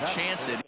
chance at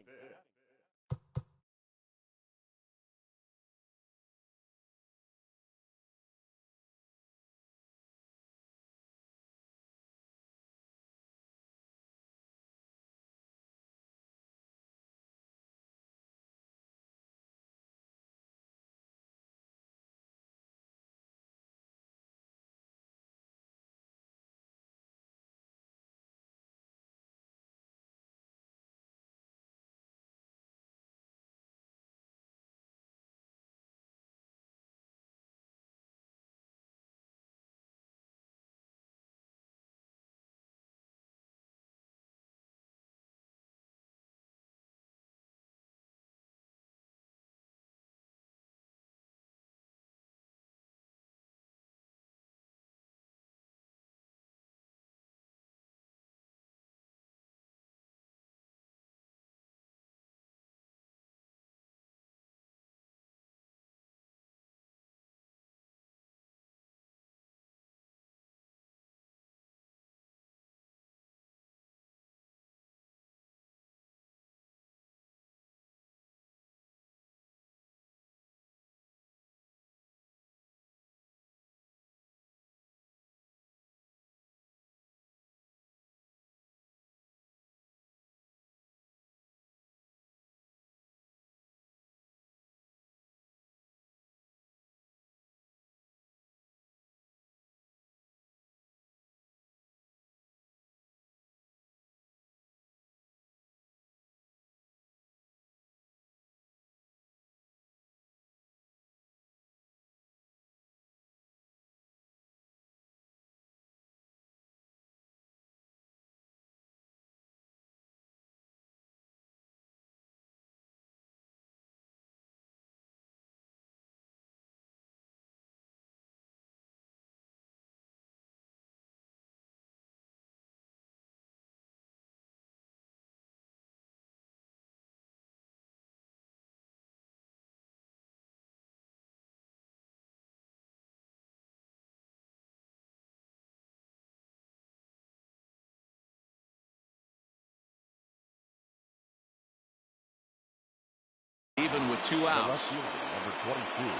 even with 2 outs. Number 22,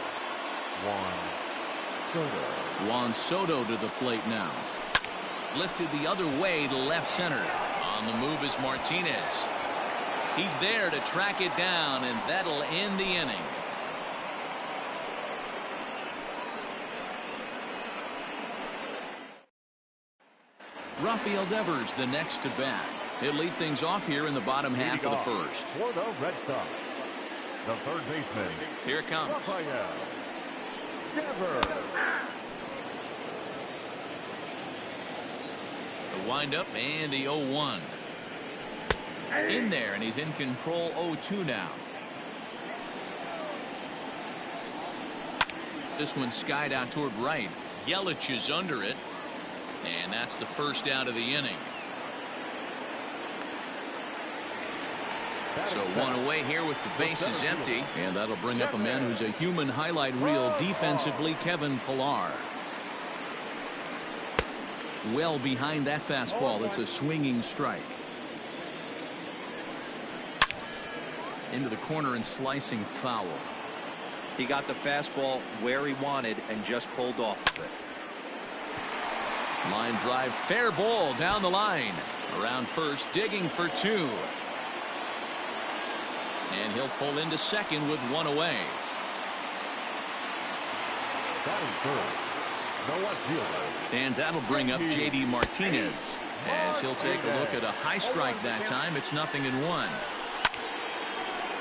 Juan Soto to the plate now. Lifted the other way to left center. On the move is Martinez. He's there to track it down, and that'll end the inning. Rafael Devers the next to bat. He'll lead things off here in the bottom half of the first. For the Red Sox, the third baseman. Here it comes. Rafael Devers. The windup and the 0-1. In there, and he's in control. 0-2 now. This one skied out toward right. Yelich is under it, and that's the first out of the inning. So one away here with the bases empty, and that'll bring up a man who's a human highlight reel defensively, Kevin Pillar. Well behind that fastball. It's a swinging strike. Into the corner and slicing foul. He got the fastball where he wanted and just pulled off of it. Line drive, fair ball down the line. Around first, digging for 2. And he'll pull into second with 1 away. And that'll bring up J.D. Martinez, as he'll take a look at a high strike that time. It's 0-1.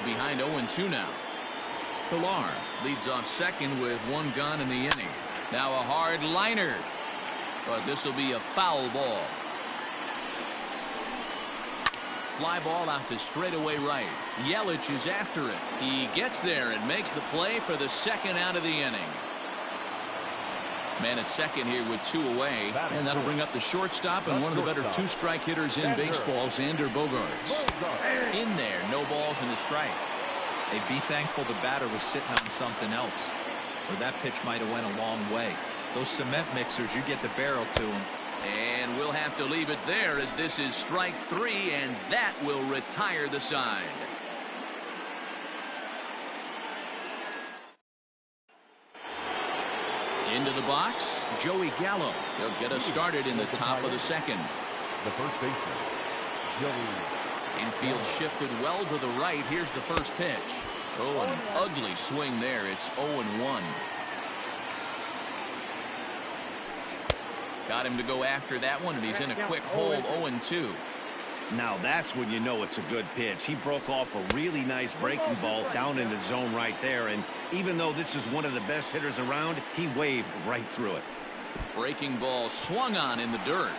Behind 0-2 now. Pillar leads off second with 1 gone in the inning. Now a hard liner, but this will be a foul ball. Fly ball out to straightaway right. Yelich is after it. He gets there and makes the play for the second out of the inning. Man at second here with 2 away, and that'll bring up the shortstop and one of the better 2-strike hitters in baseball, Xander Bogaerts. In there, no balls and a strike. Hey, be thankful the batter was sitting on something else, or that pitch might have went a long way. Those cement mixers, you get the barrel to them, And we'll have to leave it there as this is strike 3, and that will retire the side. Into the box, Joey Gallo. He'll get us started in the top of the second. The first baseman, Joey. Infield shifted well to the right. Here's the first pitch. Oh, an ugly swing there. It's 0-1. Got him to go after that one, and he's in a quick hole, 0-2. Now that's when you know it's a good pitch. He broke off a really nice breaking ball down in the zone right there, and even though this is one of the best hitters around, he waved right through it. Breaking ball swung on in the dirt.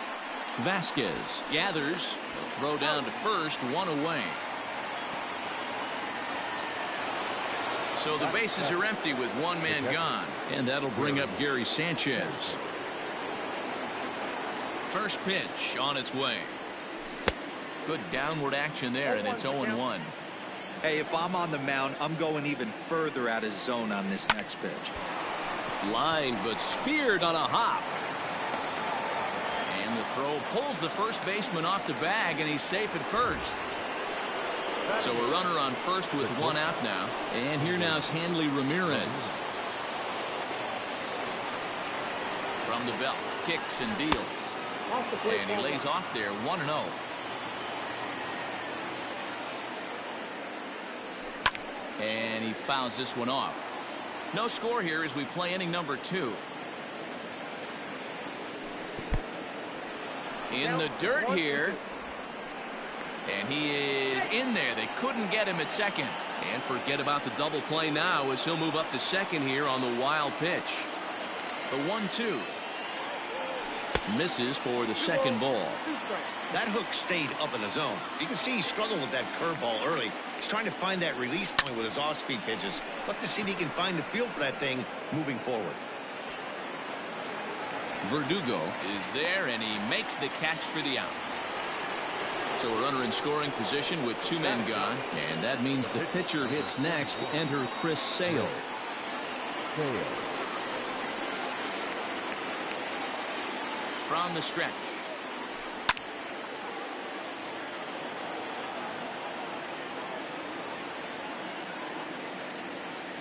Vasquez gathers. He'll throw down to first, 1 away. So the bases are empty with 1 man gone, and that'll bring up Gary Sanchez. First pitch on its way. Good downward action there, and it's 0-1. Hey, if I'm on the mound, I'm going even further out of zone on this next pitch. Line, but speared on a hop. And the throw pulls the first baseman off the bag, and he's safe at first. So a runner on first with 1 out now. And here now is Hanley Ramirez. From the belt, kicks and deals. And he lays off there, 1-0. And he fouls this one off. No score here as we play inning number 2. In the dirt here. And he is in there. They couldn't get him at second. And forget about the double play now as he'll move up to second here on the wild pitch. The 1-2. Misses for the second ball. That hook stayed up in the zone. You can see he struggled with that curveball early. He's trying to find that release point with his off-speed pitches. Let's see if he can find the feel for that thing moving forward. Verdugo is there, and he makes the catch for the out. So a runner in scoring position with 2 men gone, and that means the pitcher hits next. Enter Chris Sale. From the stretch.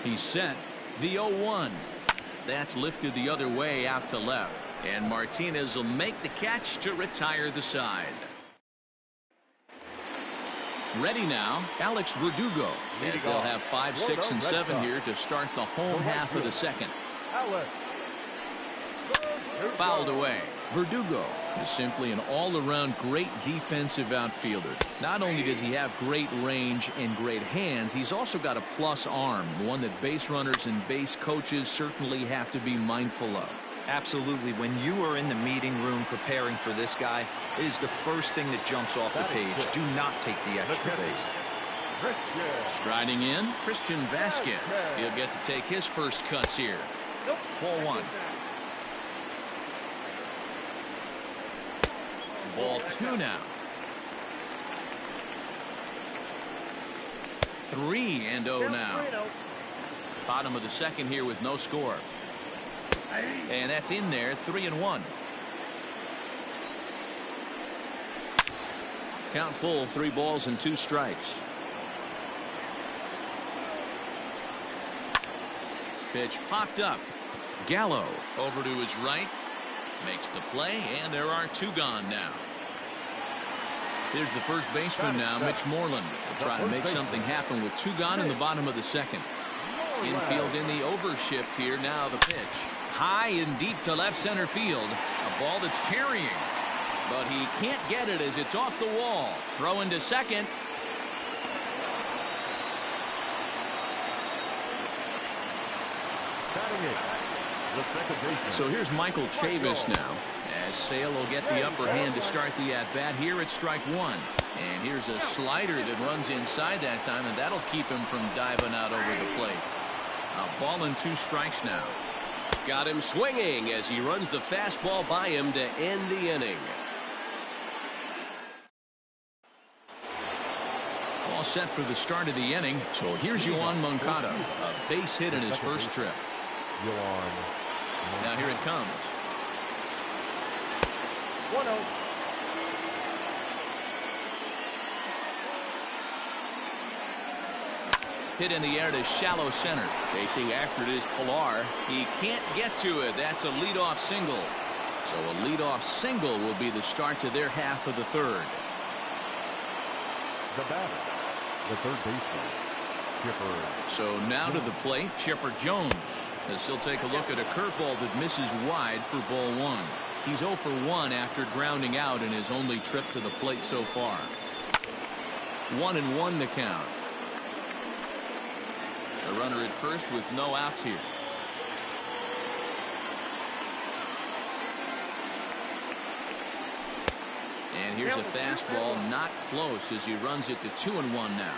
He's set. The 0-1. That's lifted the other way out to left. And Martinez will make the catch to retire the side. Ready now, Alex Verdugo. As they'll have 5, 6, and 7 here to start the home half of the second. Fouled away. Verdugo is simply an all-around great defensive outfielder. Not only does he have great range and great hands, he's also got a plus arm, one that base runners and base coaches certainly have to be mindful of. Absolutely. When you are in the meeting room preparing for this guy, it is the first thing that jumps off the page. Do not take the extra base. Striding in, Christian Vasquez. He'll get to take his first cuts here. Ball 1. Ball 2 now. 3-0 now. Bottom of the second here with no score. And that's in there, 3-1. Count full, 3 balls and 2 strikes. Pitch popped up. Gallo over to his right. Makes the play, and there are 2 gone now. Here's the first baseman now, Mitch Moreland. Will try to make something happen with 2 gone in the bottom of the second. Infield in the overshift here. Now the pitch. High and deep to left center field. A ball that's carrying. But he can't get it as it's off the wall. Throw into second. So here's Michael Chavis now, as Sale will get the upper hand to start the at-bat here at strike 1. And here's a slider that runs inside that time, and that'll keep him from diving out over the plate. A ball and 2 strikes now. Got him swinging as he runs the fastball by him to end the inning. All set for the start of the inning. So here's Yoan Moncada, a base hit in his first trip. Now here it comes. 1-0. Hit in the air to shallow center. Chasing after it is Pilar. He can't get to it. That's a leadoff single. So a leadoff single will be the start to their half of the third. The batter, the third baseman, Chipper. So now to the plate, Chipper Jones, as he'll take a look at a curveball that misses wide for ball one. He's 0 for 1 after grounding out in his only trip to the plate so far. 1-1 to count. The runner at first with no outs here. And here's a fastball not close as he runs it to 2-1 now.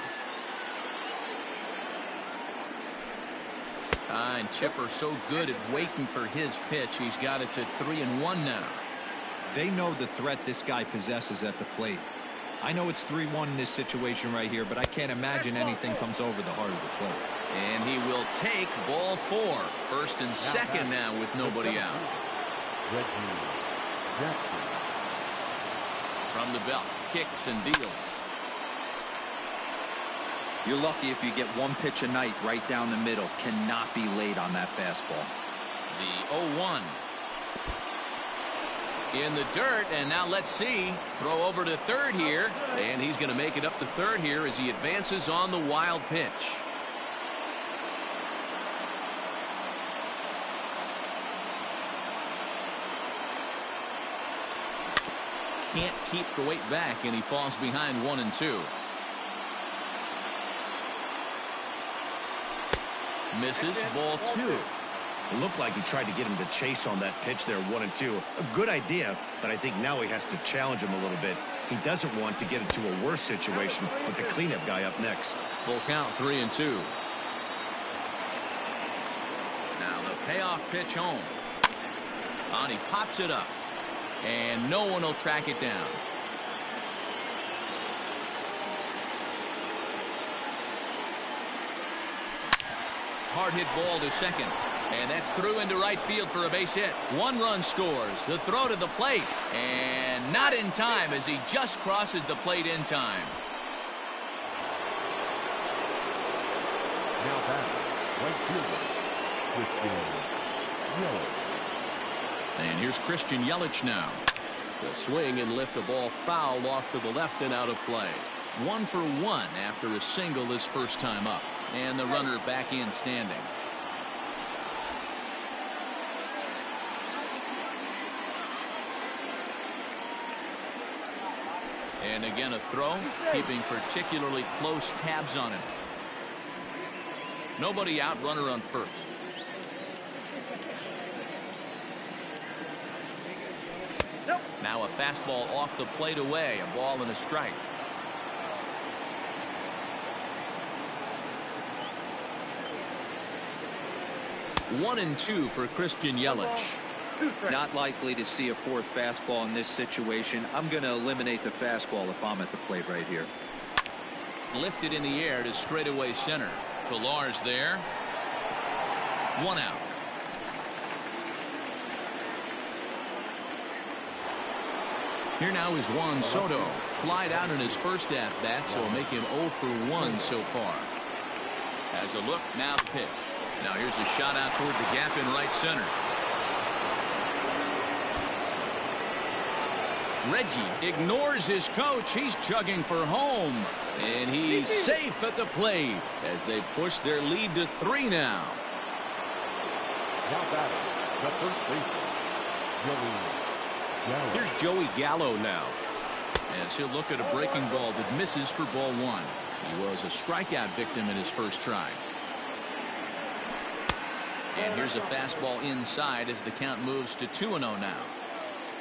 And Chipper so good at waiting for his pitch. He's got it to 3-1 now. They know the threat this guy possesses at the plate. I know it's 3-1 in this situation right here, but I can't imagine anything comes over the heart of the plate. And he will take ball 4. First and second now with nobody out. From the belt, kicks and deals. You're lucky if you get one pitch a night right down the middle. Cannot be late on that fastball. The 0-1. In the dirt, and now let's see. Throw over to third here, and he's going to make it up to third here as he advances on the wild pitch. Can't keep the weight back, and he falls behind 1-2. Misses, ball 2. It looked like he tried to get him to chase on that pitch there, 1-2. A good idea, but I think now he has to challenge him a little bit. He doesn't want to get into a worse situation with the cleanup guy up next. Full count, 3-2. Now the payoff pitch home. On, he pops it up. And no one will track it down. Hard hit ball to second. And that's through into right field for a base hit. 1 run scores. The throw to the plate. And not in time as he just crosses the plate in time. Now back, right fielder, Christian Yelich. And here's Christian Yelich now. The swing and lift a ball foul off to the left and out of play. 1 for 1 after a single his first time up. And the runner back in standing. And again a throw, keeping particularly close tabs on him. Nobody out, runner on first. Now a fastball off the plate away, a ball and a strike. One and 2 for Christian Yelich. Not likely to see a fourth fastball in this situation. I'm going to eliminate the fastball if I'm at the plate right here. Lifted in the air to straightaway center. Pilar's there. 1 out. Here now is Juan Soto. Flied out in his first at-bat, so will make him 0 for 1 so far. Has a look, now the pitch. Now here's a shot out toward the gap in right center. Reggie ignores his coach. He's chugging for home. And he's safe at the plate as they push their lead to 3 now. Now batting, the first baseman, Joey Gallo. Here's Joey Gallo now. As he'll look at a breaking ball that misses for ball 1. He was a strikeout victim in his first try. And here's a fastball inside as the count moves to 2-0 now.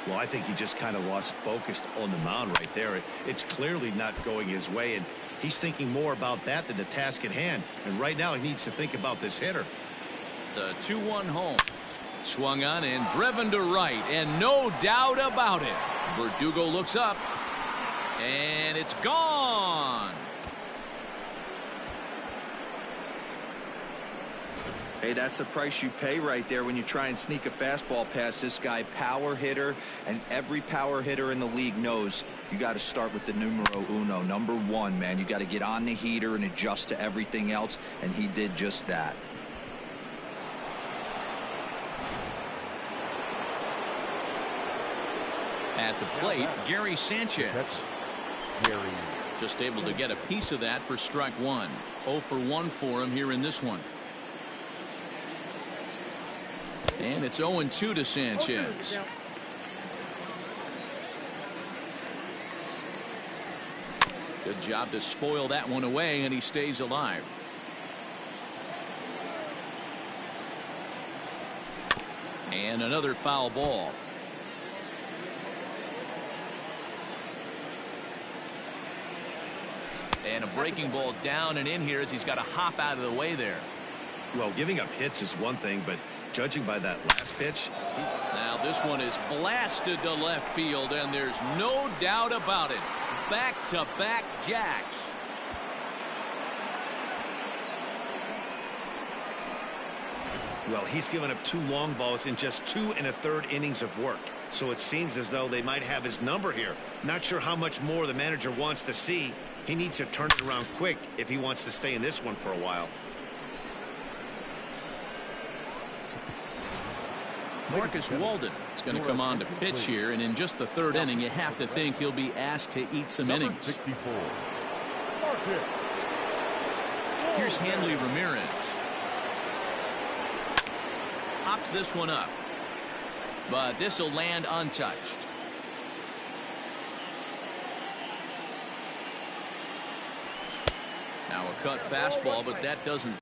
Well, I think he just kind of lost focus on the mound right there. It's clearly not going his way, and he's thinking more about that than the task at hand. And right now he needs to think about this hitter. The 2-1 home. Swung on and driven to right, and no doubt about it. Verdugo looks up, and it's gone. Hey, that's the price you pay right there when you try and sneak a fastball past this guy. Power hitter, and every power hitter in the league knows you got to start with the numero uno, number one, man. You got to get on the heater and adjust to everything else, and he did just that. At the plate, Gary Sanchez. Gary. Just able to get a piece of that for strike one. 0 for 1 for him here in this one. And it's 0-2 to Sanchez. Good job to spoil that one away, and he stays alive. And another foul ball. And a breaking ball down and in here as he's got to hop out of the way there. Well, giving up hits is one thing, but judging by that last pitch. Now this one is blasted to left field, and there's no doubt about it. Back-to-back jacks. Well, he's given up 2 long balls in just 2 1/3 innings of work. So it seems as though they might have his number here. Not sure how much more the manager wants to see. He needs to turn it around quick if he wants to stay in this one for a while. Marcus Walden is going to come on to pitch here, and in just the 3rd inning, you have to think he'll be asked to eat some innings. 64. Here's Hanley Ramirez. Pops this one up, but this will land untouched. Now a cut fastball, but that doesn't.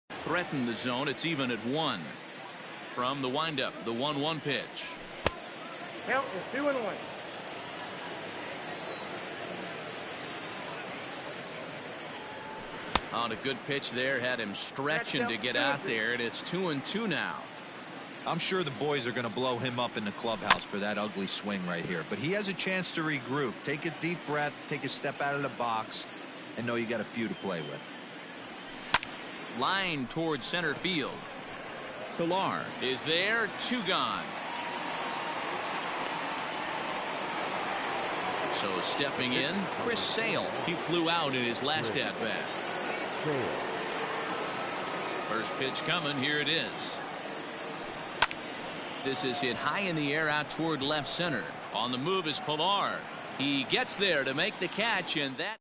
Threaten the zone. It's even at 1. From the windup, the 1-1 pitch. Count is 2-1. On a good pitch there, had him stretching to get out there, and it's 2-2 now. I'm sure the boys are going to blow him up in the clubhouse for that ugly swing right here, but he has a chance to regroup, take a deep breath, take a step out of the box, and know you got a few to play with. Line towards center field. Pilar is there. 2 gone. So stepping in, Chris Sale. He flew out in his last at bat. First pitch coming. Here it is. This is hit high in the air out toward left center. On the move is Pilar. He gets there to make the catch, and that.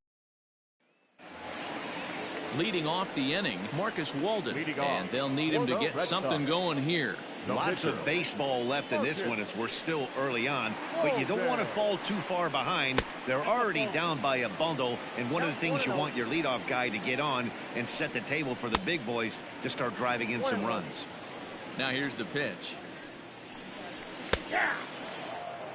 Leading off the inning, Marcus Walden, and they'll need him to get something going here. Lots of baseball left in this one as we're still early on, but you don't want to fall too far behind. They're already down by a bundle, and one of the things you want your leadoff guy to get on and set the table for the big boys to start driving in some runs. Now here's the pitch.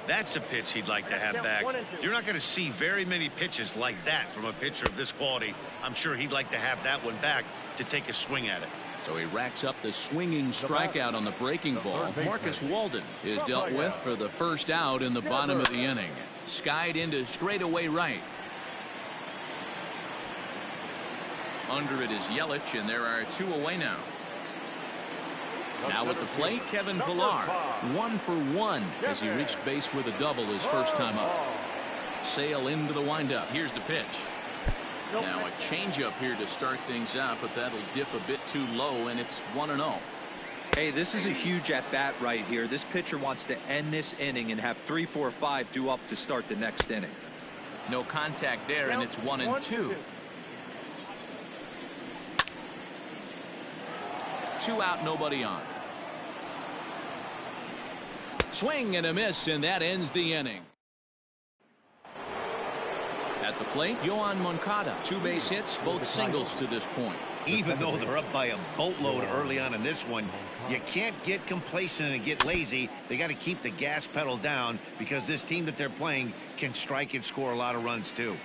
That's a pitch he'd like to have back. You're not going to see very many pitches like that from a pitcher of this quality. I'm sure he'd like to have that one back to take a swing at it. So he racks up the swinging strikeout on the breaking ball. Marcus Walden is dealt with for the first out in the bottom of the inning. Skied into straightaway right. Under it is Yelich, and there are 2 away now. Now at the plate, Kevin Pillar. 1 for 1 as he reached base with a double his first time up. Sale into the windup. Here's the pitch. Now a changeup here to start things out, but that'll dip a bit too low, and it's 1-0. Hey, this is a huge at-bat right here. This pitcher wants to end this inning and have 3, 4, 5 due up to start the next inning. No contact there, and it's 1-2. 2 out, nobody on. Swing and a miss, and that ends the inning. At the plate, Yohan Moncada. 2 base hits, both singles to this point. Even though they're up by a boatload early on in this one, you can't get complacent and get lazy. They got to keep the gas pedal down because this team that they're playing can strike and score a lot of runs too.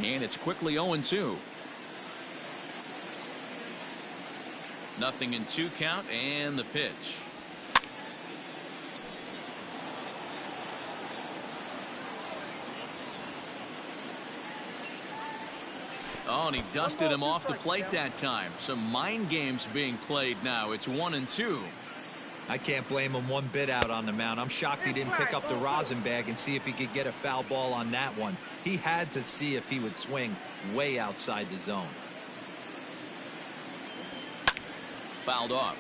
And it's quickly 0-2. Nothing in 2 count, and the pitch. Oh, and he dusted him off the plate that time. Some mind games being played now. It's 1-2. I can't blame him one bit out on the mound. I'm shocked he didn't pick up the rosin bag and see if he could get a foul ball on that one. He had to see if he would swing way outside the zone. Fouled off.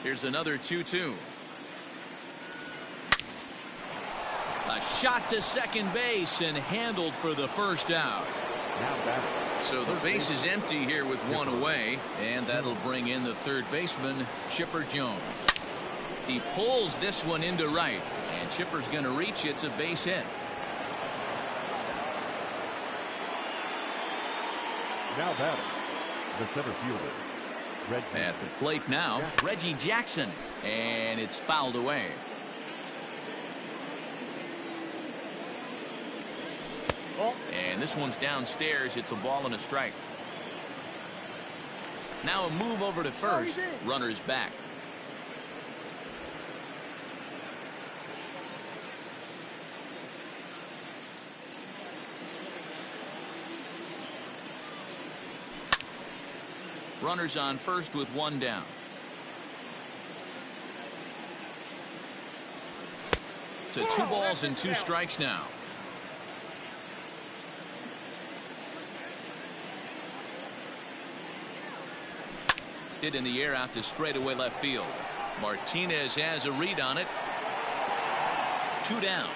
Here's another 2-2. A shot to second base and handled for the first out. So the base is empty here with 1 away, and that'll bring in the third baseman, Chipper Jones. He pulls this one into right, and Chipper's going to reach. It's a base hit. Now batting, the center fielder, Reggie. At the plate now, Reggie Jackson, and it's fouled away. And this one's downstairs. It's a ball and a strike. Now a move over to first. Runner's back. Runners on first with 1 down. To 2 balls and 2 strikes now. Hit in the air out to straightaway left field. Martinez has a read on it. 2 down.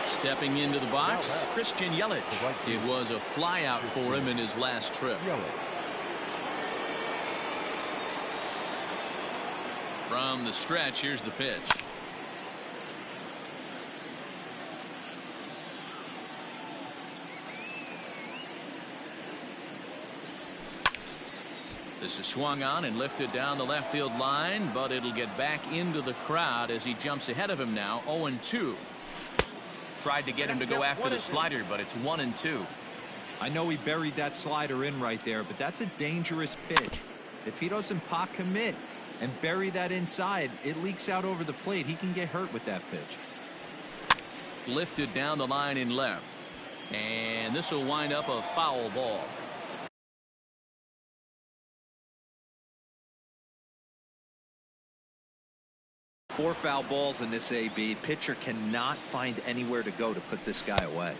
Stepping into the box, Christian Yelich. It was a fly out for him in his last trip. From the stretch, here's the pitch. This is swung on and lifted down the left field line, but it'll get back into the crowd as he jumps ahead of him now. 0-2. Tried to get him to go after the slider, but it's 1-2. I know he buried that slider in right there, but that's a dangerous pitch. If he doesn't pot commit and bury that inside, it leaks out over the plate. He can get hurt with that pitch. Lifted down the line in left, and this will wind up a foul ball. Four foul balls in this AB. Pitcher cannot find anywhere to go to put this guy away.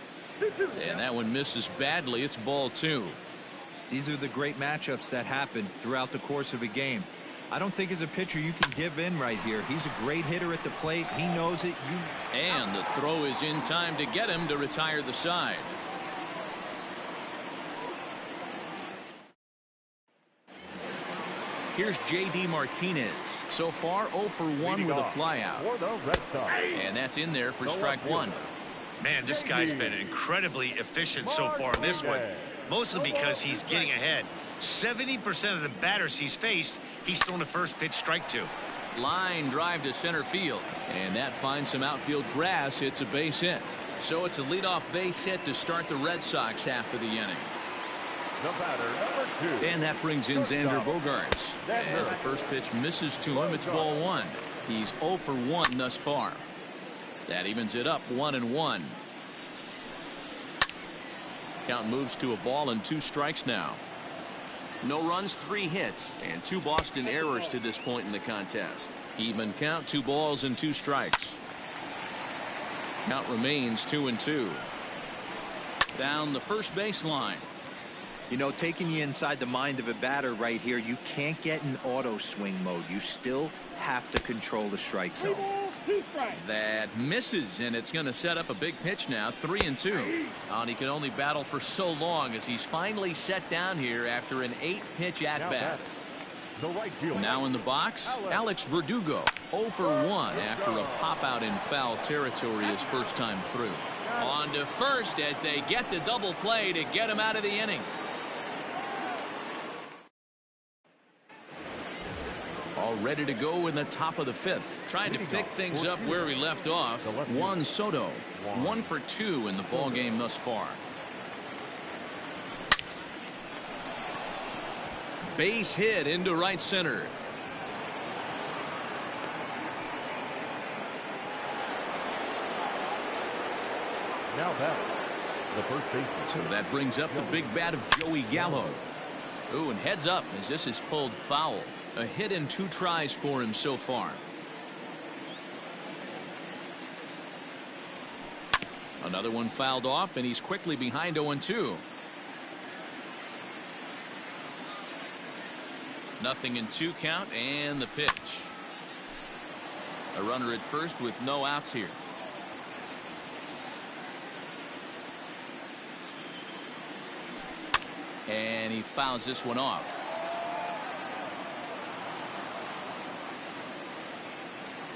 And that one misses badly. It's ball 2. These are the great matchups that happen throughout the course of a game. I don't think as a pitcher you can give in right here. He's a great hitter at the plate. He knows it. And the throw is in time to get him to retire the side. Here's J.D. Martinez. So far 0 for 1 with a flyout. And that's in there for strike one. Man, this guy's been incredibly efficient so far in this one. Mostly because he's getting ahead. 70% of the batters he's faced, he's thrown a first pitch strike to. Line drive to center field. And that finds some outfield grass. It's a base hit. So it's a leadoff base hit to start the Red Sox half of the inning. The batter, number 2. And that brings in Xander Bogaerts. As the first pitch misses to him, it's ball one. He's 0 for 1 thus far. That evens it up 1-1. Count moves to a ball and 2 strikes now. No runs, 3 hits, and 2 Boston errors to this point in the contest. Even count, 2 balls and 2 strikes. Count remains 2-2. Down the first baseline. You know, taking you inside the mind of a batter right here, you can't get in auto swing mode. You still have to control the strike zone. That misses, and it's going to set up a big pitch now. 3-2. And he can only battle for so long as he's finally set down here after an 8-pitch at-bat. Now in the box, Alex Verdugo. 0 for 1 after a pop-out in foul territory his first time through. On to first as they get the double play to get him out of the inning. All ready to go in the top of the 5th. Trying to pick things up where we left off. Juan Soto. 1 for 2 in the ball game thus far. Base hit into right center. Now back, the first baseman. So that brings up the big bat of Joey Gallo. Ooh, and heads up as this is pulled foul. A hit in 2 tries for him so far. Another one fouled off, and he's quickly behind 0-2. Nothing in 2 count, and the pitch. A runner at first with no outs here. And he fouls this one off.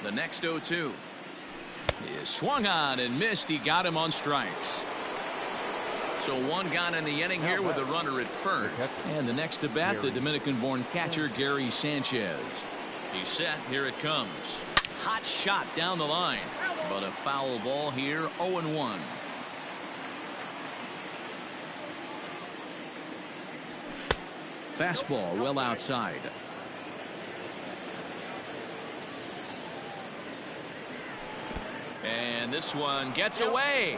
The next 0-2 is swung on and missed. He got him on strikes. So 1 gone in the inning here with a runner at first. And the next to bat, the Dominican-born catcher Gary Sanchez. He's set. Here it comes. Hot shot down the line. But a foul ball here. 0-1. Fastball well outside. And this one gets away.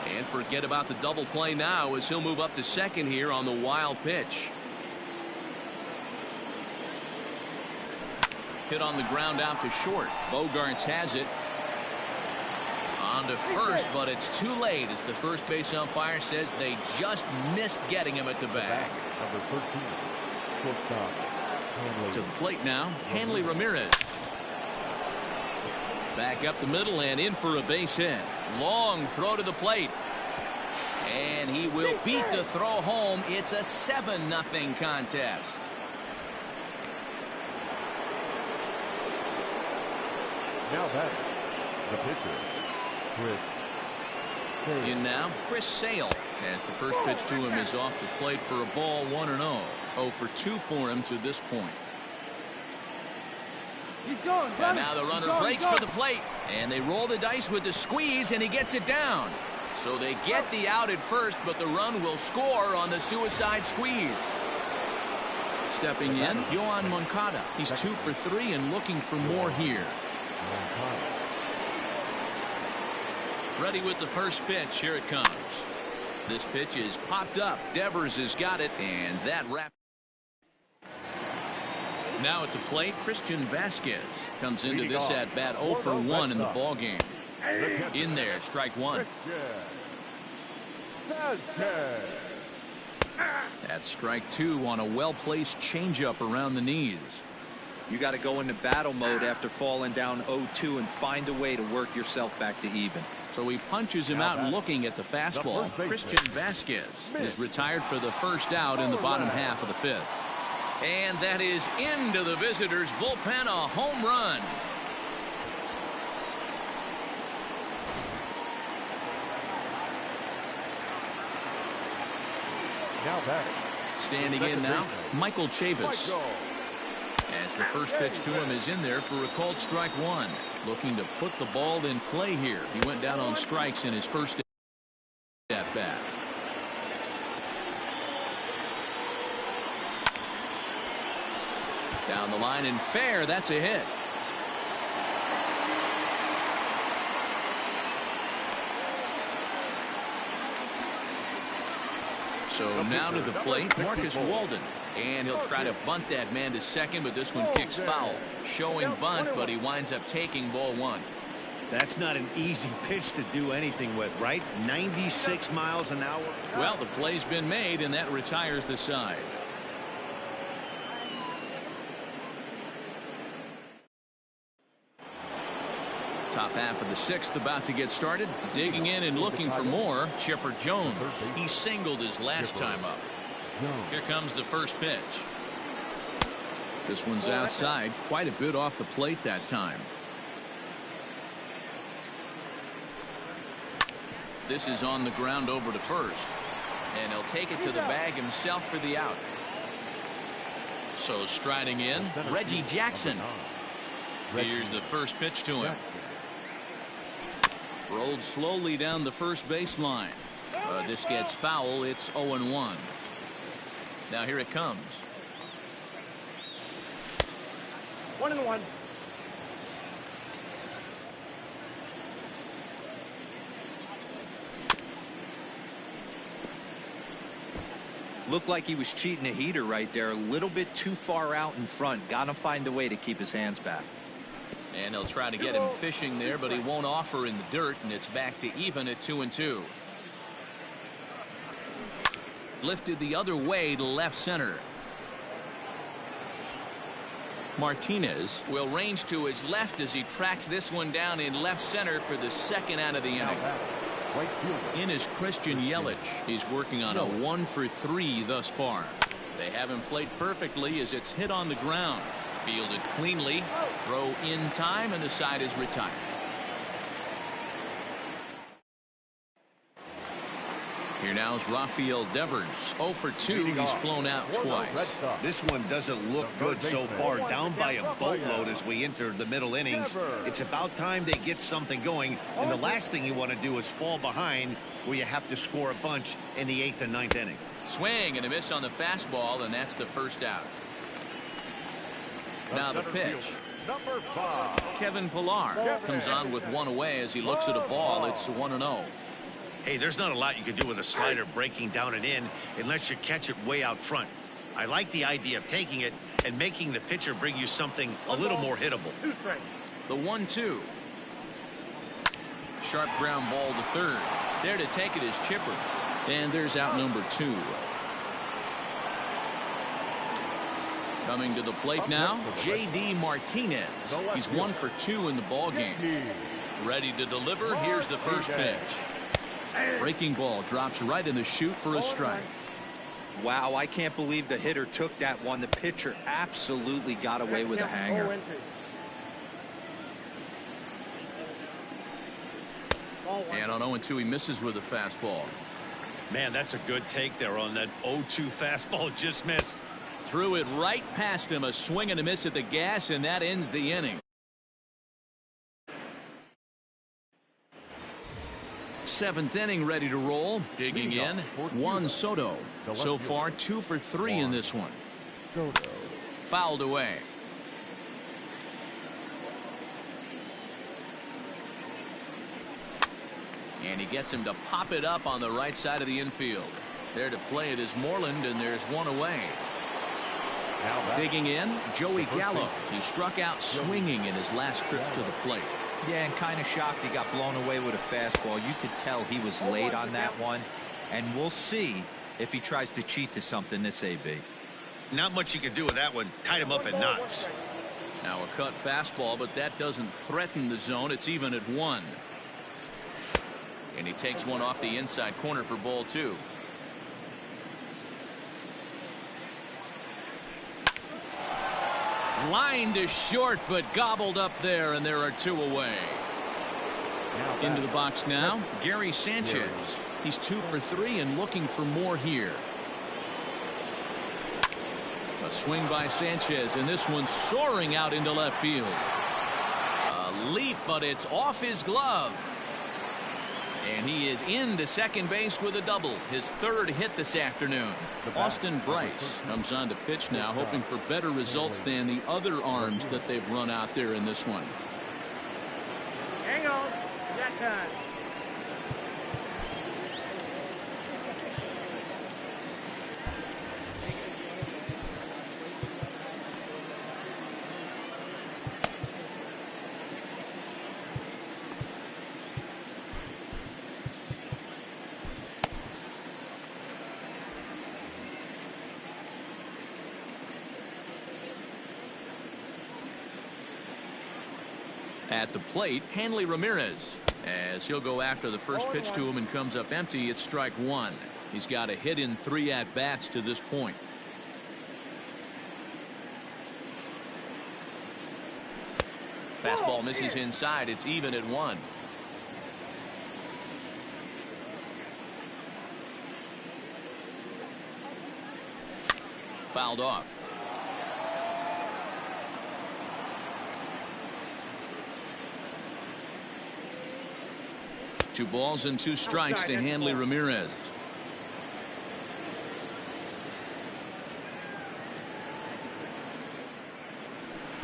And forget about the double play now as he'll move up to second here on the wild pitch. Hit on the ground out to short. Bogaerts has it. On to first, but it's too late as the first base umpire says they just missed getting him at the bag. Number 13, shortstop, Hanley. To the plate now, Hanley Ramirez. Back up the middle and in for a base hit. Long throw to the plate. And he will beat the throw home. It's a 7-0 contest. Now back, the pitcher, Chris Sale. In now, Chris Sale, as the first pitch to him is off the plate for a ball. 1-0. 0 for 2 for him to this point. He's going, and now the runner breaks for the plate, and they roll the dice with the squeeze, and he gets it down. So they get the out at first, but the run will score on the suicide squeeze. Stepping in, Yohan Moncada. He's 2 for 3 and looking for more here. Ready with the first pitch. Here it comes. This pitch is popped up. Devers has got it, and that wrap. Now at the plate, Christian Vasquez comes into this at bat 0 for 1 in the ball game. In there, strike 1. That's strike 2 on a well-placed changeup around the knees. You got to go into battle mode after falling down 0-2 and find a way to work yourself back to even. So he punches him out looking at the fastball. Christian Vasquez is retired for the first out in the bottom half of the 5th. And that is into the visitors' bullpen, a home run. Now back. Standing in now, Michael Chavis. As the first pitch to him is in there for a called strike one. Looking to put the ball in play here. He went down on strikes in his first at bat. Down the line and fair. That's a hit. So now to the plate, Marcus Walden. And he'll try to bunt that man to second, but this one kicks foul. Showing bunt, but he winds up taking ball one. That's not an easy pitch to do anything with, right? 96 miles an hour. Well, the play's been made, and that retires the side. Top half of the sixth about to get started. Digging in and looking for more, Chipper Jones. He singled his last time up. Here comes the first pitch. This one's outside, quite a bit off the plate that time. This is on the ground over to first. And he'll take it to the bag himself for the out. So striding in, Reggie Jackson. Here's the first pitch to him. Rolled slowly down the first baseline. This gets foul. It's 0-1. Now here it comes. 1-1. Looked like he was cheating a heater right there. A little bit too far out in front. Gotta find a way to keep his hands back. And they'll try to get him fishing there, but he won't offer in the dirt, and it's back to even at 2-2. Lifted the other way to left center. Martinez will range to his left as he tracks this one down in left center for the second out of the inning. In is Christian Yelich. He's working on a 1-for-3 thus far. They haven't played perfectly as it's hit on the ground. Fielded cleanly, throw in time, and the side is retired. Here now is Rafael Devers. 0-for-2. He's flown out twice. This one doesn't look good so far. Down by a boatload as we enter the middle innings. It's about time they get something going. And the last thing you want to do is fall behind where you have to score a bunch in the 8th and 9th inning. Swing and a miss on the fastball, and that's the first out. Now the pitch. Kevin Pillar comes on with one away as he looks at a ball. It's 1-0. Hey, there's not a lot you can do with a slider breaking down and in unless you catch it way out front. I like the idea of taking it and making the pitcher bring you something a little more hittable. The 1-2. Sharp ground ball to third. There to take it is Chipper. And there's out number 2. Coming to the plate now, J.D. Martinez. He's 1-for-2 in the ballgame. Ready to deliver. Here's the first pitch. Breaking ball drops right in the chute for a strike. Wow, I can't believe the hitter took that one. The pitcher absolutely got away with a hanger. And on 0-2, he misses with a fastball. Man, that's a good take there on that 0-2 fastball. Just missed. Threw it right past him. A swing and a miss at the gas, and that ends the inning. Seventh inning ready to roll. Digging in, Juan Soto. So far 2-for-3 in this one. Fouled away. And he gets him to pop it up on the right side of the infield. There to play it is Moreland, and there's one away. Digging in, Joey Gallo. He struck out swinging in his last trip to the plate. Yeah, and kind of shocked he got blown away with a fastball. You could tell he was late on that one. And we'll see if he tries to cheat to something this AB. Not much you can do with that one. Tied him up in knots. Now a cut fastball, but that doesn't threaten the zone. It's even at 1. And he takes one off the inside corner for ball 2. Line to short, but gobbled up there, and there are 2 away. Into the box now, Gary Sanchez. He's 2 for 3 and looking for more here. A swing by Sanchez, and this one soaring out into left field. A leap, but it's off his glove. And he is into second base with a double. His 3rd hit this afternoon. Austin Bryce comes on to pitch now, hoping for better results than the other arms that they've run out there in this one. Hang on. That time. At the plate, Hanley Ramirez, as he'll go after the first pitch to him and comes up empty. It's strike 1. He's got a hit in 3 at-bats to this point. Fastball misses inside. It's even at 1. Fouled off. Two balls and 2 strikes to Hanley Ramirez.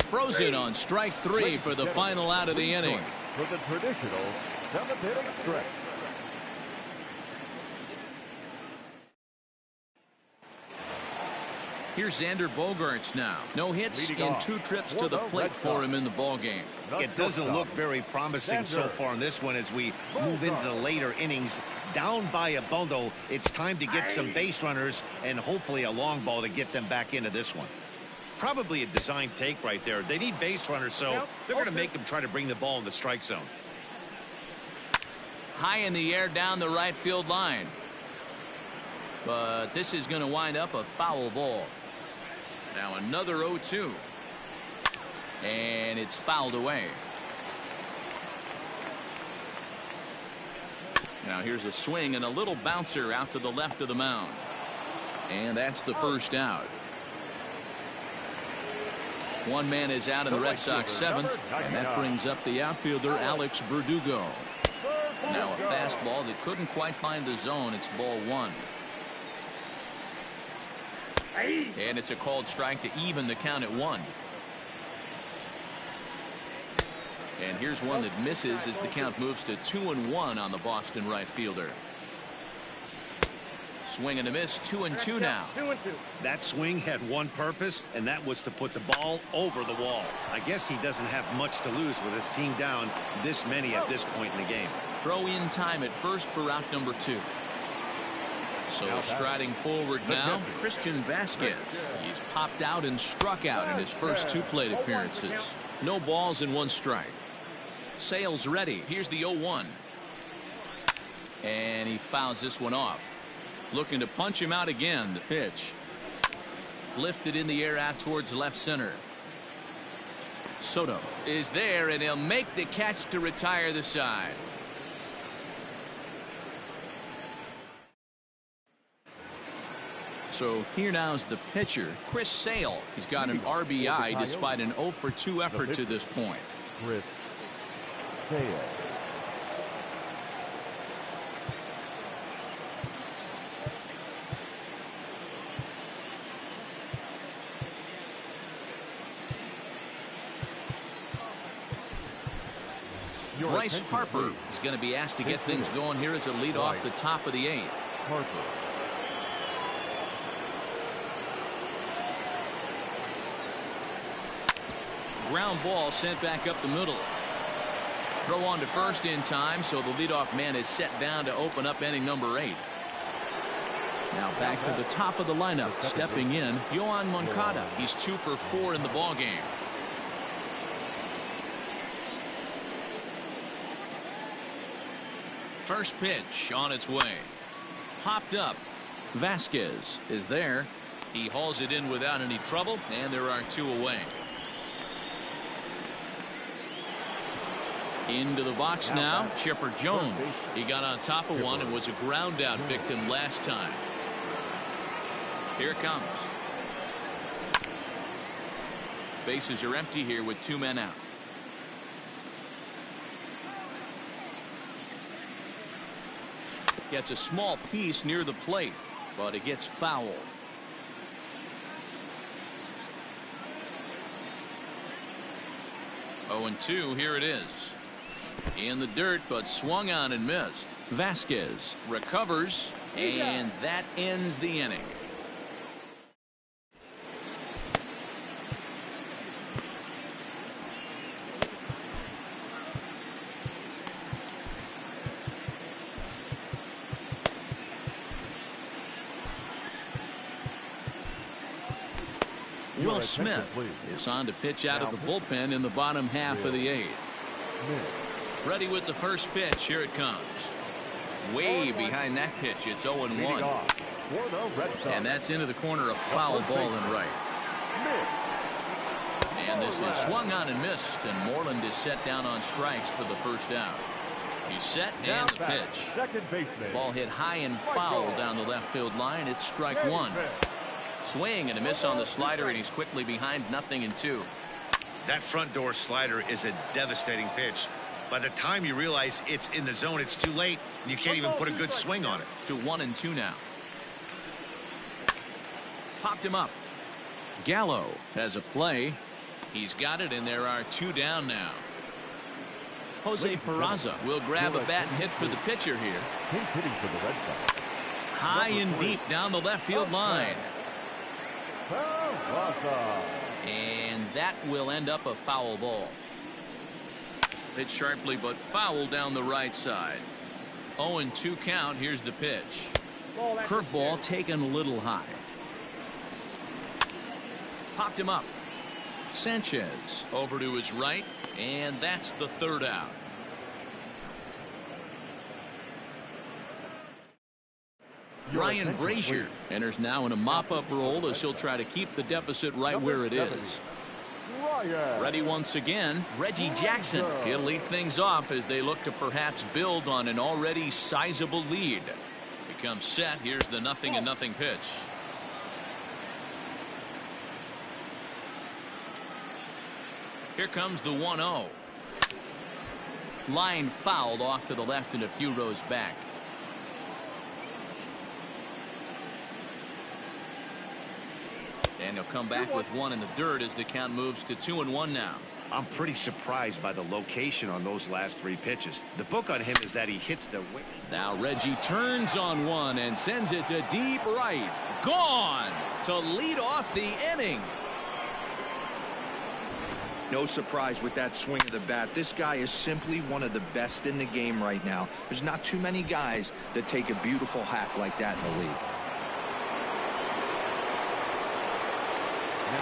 Frozen on strike 3 for the final out of the inning. For the traditional 7th inning stretch. Here's Xander Bogaerts now. No hits in 2 trips to the plate for him in the ballgame. It doesn't look very promising so far in this one as we move into the later innings. Down by a bundle, it's time to get some base runners and hopefully a long ball to get them back into this one. Probably a design take right there. They need base runners, so they're going to make them try to bring the ball in the strike zone. High in the air down the right field line. But this is going to wind up a foul ball. Now another 0-2. And it's fouled away. Now here's a swing and a little bouncer out to the left of the mound. And that's the first out. One man is out in the Red Sox 7th, and that brings up the outfielder Alex Verdugo. Now a fastball that couldn't quite find the zone. It's ball 1. And it's a called strike to even the count at 1. And here's one that misses as the count moves to 2-1 on the Boston right fielder. Swing and a miss, 2-2 now. That swing had one purpose, and that was to put the ball over the wall. I guess he doesn't have much to lose with his team down this many at this point in the game. Throw in time at first for out number 2. So striding forward now, Christian Vasquez. He's popped out and struck out in his first 2 plate appearances. No balls and 1 strike. Sale's ready. Here's the 0-1. And he fouls this one off. Looking to punch him out again. The pitch. Lifted in the air out towards left center. Soto is there, and he'll make the catch to retire the side. So here now is the pitcher, Chris Sale. He's got an RBI despite an 0-for-2 effort to this point. Chris Sale. Bryce Harper is going to be asked to get things going here as a lead off the top of the 8th. Harper. Ground ball sent back up the middle. Throw on to first in time, so the leadoff man is set down to open up inning number 8. Now back to the top of the lineup, stepping in, Yohan Moncada. He's 2 for 4 in the ballgame. First pitch on its way. Popped up. Vasquez is there. He hauls it in without any trouble, and there are 2 away. Into the box now, Chipper Jones. He got on top of one and was a ground out victim last time. Here it comes. Bases are empty here with 2 men out. Gets a small piece near the plate, but it gets fouled. Oh, and 2, here it is. In the dirt, but swung on and missed. Vasquez recovers, and that ends the inning. Will Smith is on to pitch out of the bullpen in the bottom half of the 8th. Ready with the first pitch. Here it comes. Way behind that pitch. It's 0-1. And that's into the corner, a foul ball and right. And this is swung on and missed, and Moreland is set down on strikes for the first out. He's set, and the pitch. Ball hit high and foul down the left field line. It's strike 1. Swing and a miss on the slider, and he's quickly behind 0-2. That front door slider is a devastating pitch. By the time you realize it's in the zone, it's too late, and you can't even put a good swing on it. To 1-2 now. Popped him up. Gallo has a play. He's got it, and there are 2 down now. Jose Peraza will grab a bat and hit for the pitcher here. He's hitting for the Red Sox. High and deep down the left field line. And that will end up a foul ball. Hit sharply, but foul down the right side. 0-2 count. Here's the pitch. Curveball taken a little high. Popped him up. Sanchez over to his right, and that's the 3rd out. Ryan Brazier enters now in a mop-up role as he'll try to keep the deficit right where it is. Ready once again, Reggie Jackson. He'll lead things off as they look to perhaps build on an already sizable lead. Becomes set. Here's the 0-0 pitch. Here comes the 1-0. Line fouled off to the left and a few rows back. And he'll come back with 1 in the dirt as the count moves to 2-1 now. I'm pretty surprised by the location on those last 3 pitches. The book on him is that he hits the wicket. Now Reggie turns on one and sends it to deep right. Gone to lead off the inning. No surprise with that swing of the bat. This guy is simply one of the best in the game right now. There's not too many guys that take a beautiful hack like that in the league.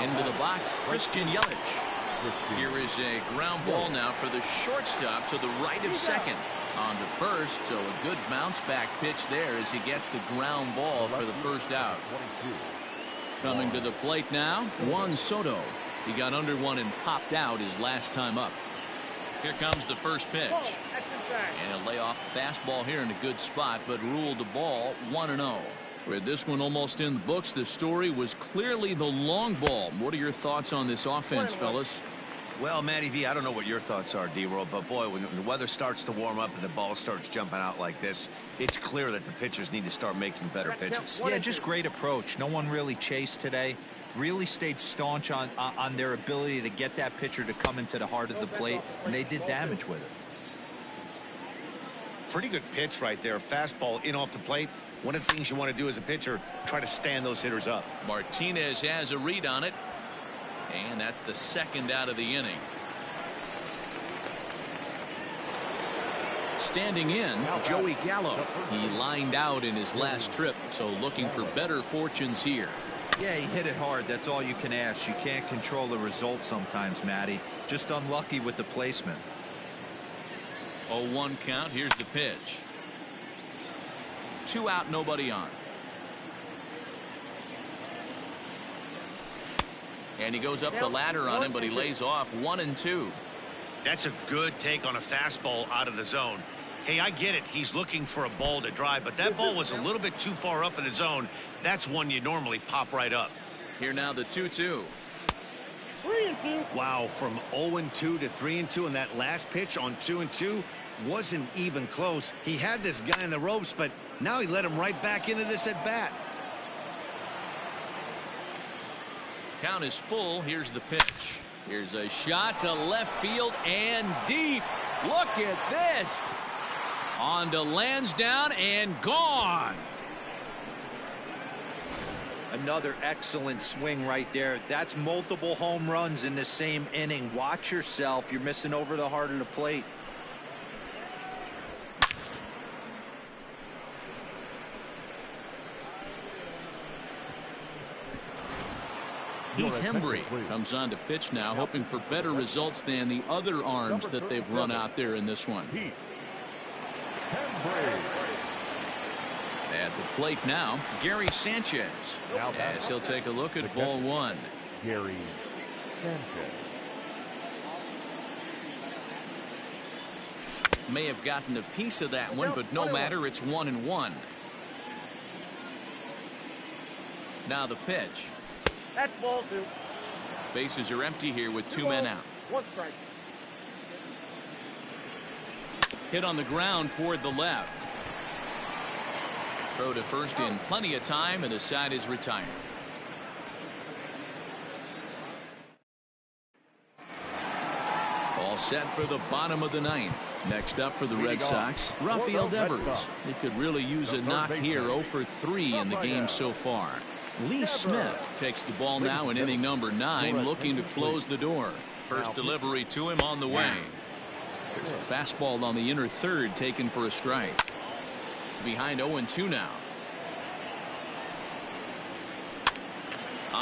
Into the box, Christian Yelich. Here is a ground ball now for the shortstop to the right of second. On to first, so a good bounce back pitch there as he gets the ground ball for the first out. Coming to the plate now, Juan Soto. He got under one and popped out his last time up. Here comes the first pitch. And a layoff fastball here in a good spot, but ruled the ball 1-0. With this one almost in the books, the story was clearly the long ball. What are your thoughts on this offense, fellas? Well, Matty V, I don't know what your thoughts are, D-Roll, but boy, when the weather starts to warm up and the ball starts jumping out like this, it's clear that the pitchers need to start making better pitches. Yeah, just great approach. No one really chased today. Really stayed staunch on their ability to get that pitcher to come into the heart of the plate, and they did damage with it. Pretty good pitch right there. Fastball in off the plate. One of the things you want to do as a pitcher, try to stand those hitters up. Martinez has a read on it, and that's the 2nd out of the inning. Standing in, Joey Gallo. He lined out in his last trip, so looking for better fortunes here. Yeah, he hit it hard. That's all you can ask. You can't control the result sometimes, Matty. Just unlucky with the placement. 0-1 count. Here's the pitch. 2 out, nobody on. And he goes up the ladder on him, but he lays off 1-2. That's a good take on a fastball out of the zone. Hey, I get it. He's looking for a ball to drive, but that ball was a little bit too far up in the zone. That's one you normally pop right up. Here now the 2-2. 3-2. Wow, from 0-2 to 3-2, and that last pitch on 2-2 wasn't even close. He had this guy in the ropes, but now he let him right back into this at bat. Count is full. Here's the pitch. Here's a shot to left field and deep. Look at this. On to Lansdowne and gone. Another excellent swing right there. That's multiple home runs in the same inning. Watch yourself. You're missing over the heart of the plate. Heath Hembry comes on to pitch now, hoping for better results than the other arms that they've run out there in this one. At the plate now, Gary Sanchez, as he'll take a look at ball one. Gary Sanchez. May have gotten a piece of that one, but no matter, it's 1-1. Now the pitch. That's ball 2. Bases are empty here with 2 men out. 1 strike. Hit on the ground toward the left. Throw to first in plenty of time, and the side is retired. All set for the bottom of the 9th. Next up for the Red Sox, Rafael Devers. They could really use a knock here. 0 for 3 in the game so far. Lee Smith takes the ball now in inning number 9, looking to close the door. First delivery to him on the way. There's a fastball on the inner third taken for a strike. Behind 0-2 now.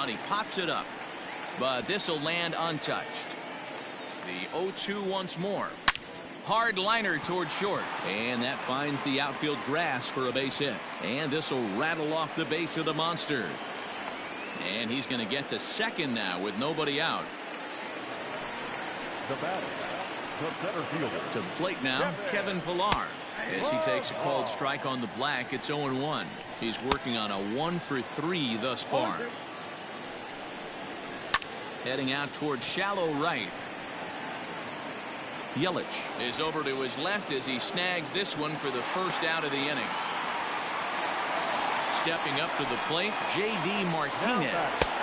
He pops it up, but this will land untouched. The 0-2 once more. Hard liner toward short, and that finds the outfield grass for a base hit. And this will rattle off the base of the monster. And he's going to get to second now with nobody out. The batter, the center fielder. To the plate now, Kevin Pillar. As he takes a called strike on the black, it's 0-1. He's working on a 1 for 3 thus far. Heading out toward shallow right. Yelich is over to his left as he snags this one for the first out of the inning. Stepping up to the plate, J.D. Martinez.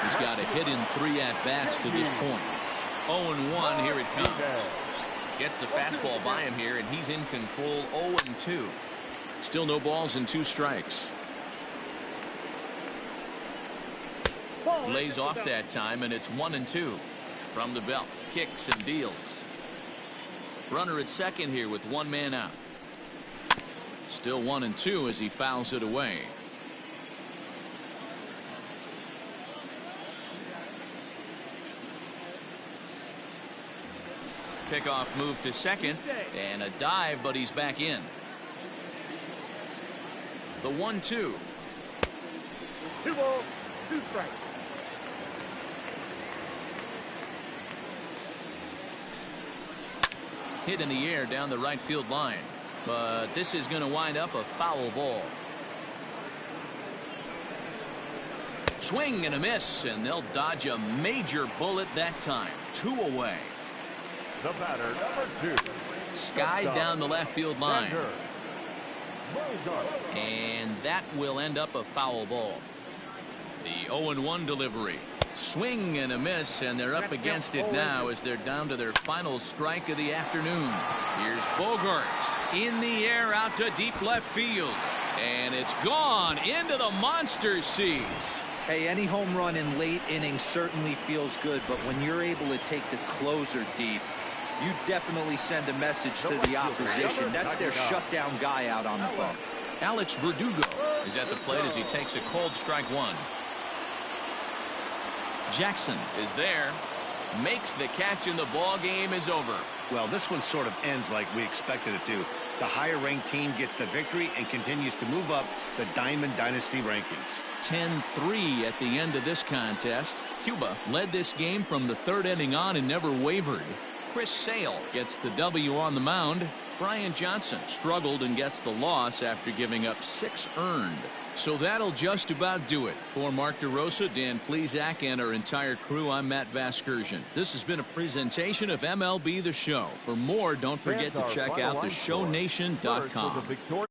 He's got a hit in 3 at-bats to this point. 0-1, here it comes. Gets the fastball by him here, and he's in control. 0-2. Still no balls and 2 strikes. Lays off that time, and it's 1-2. From the belt, kicks and deals. Runner at second here with 1 man out. Still 1-2 as he fouls it away. Pickoff move to second, and a dive, but he's back in. The 1-2. 2 balls, 2 strikes. Hit in the air down the right field line, but this is going to wind up a foul ball. Swing and a miss, and they'll dodge a major bullet that time. 2 away. The batter, number 2. Skied down the left field line, and that will end up a foul ball. The 0-1 delivery. Swing and a miss, and they're up against it now as they're down to their final strike of the afternoon. Here's Bogaerts in the air out to deep left field, and it's gone into the monster seats. Hey, any home run in late innings certainly feels good, but when you're able to take the closer deep, you definitely send a message to the opposition. That's their shutdown guy out on the bump. Alex Verdugo is at the plate as he takes a called strike 1. Jackson is there, makes the catch, and the ball game is over. Well, this one sort of ends like we expected it to. The higher ranked team gets the victory and continues to move up the Diamond Dynasty rankings. 10-3 at the end of this contest. Cuba led this game from the 3rd inning on and never wavered. Chris Sale gets the W on the mound. Brian Johnson struggled and gets the loss after giving up 6 earned. So that'll just about do it. For Mark DeRosa, Dan Plesac, and our entire crew, I'm Matt Vasgersian. This has been a presentation of MLB The Show. For more, don't forget to check out theshownation.com.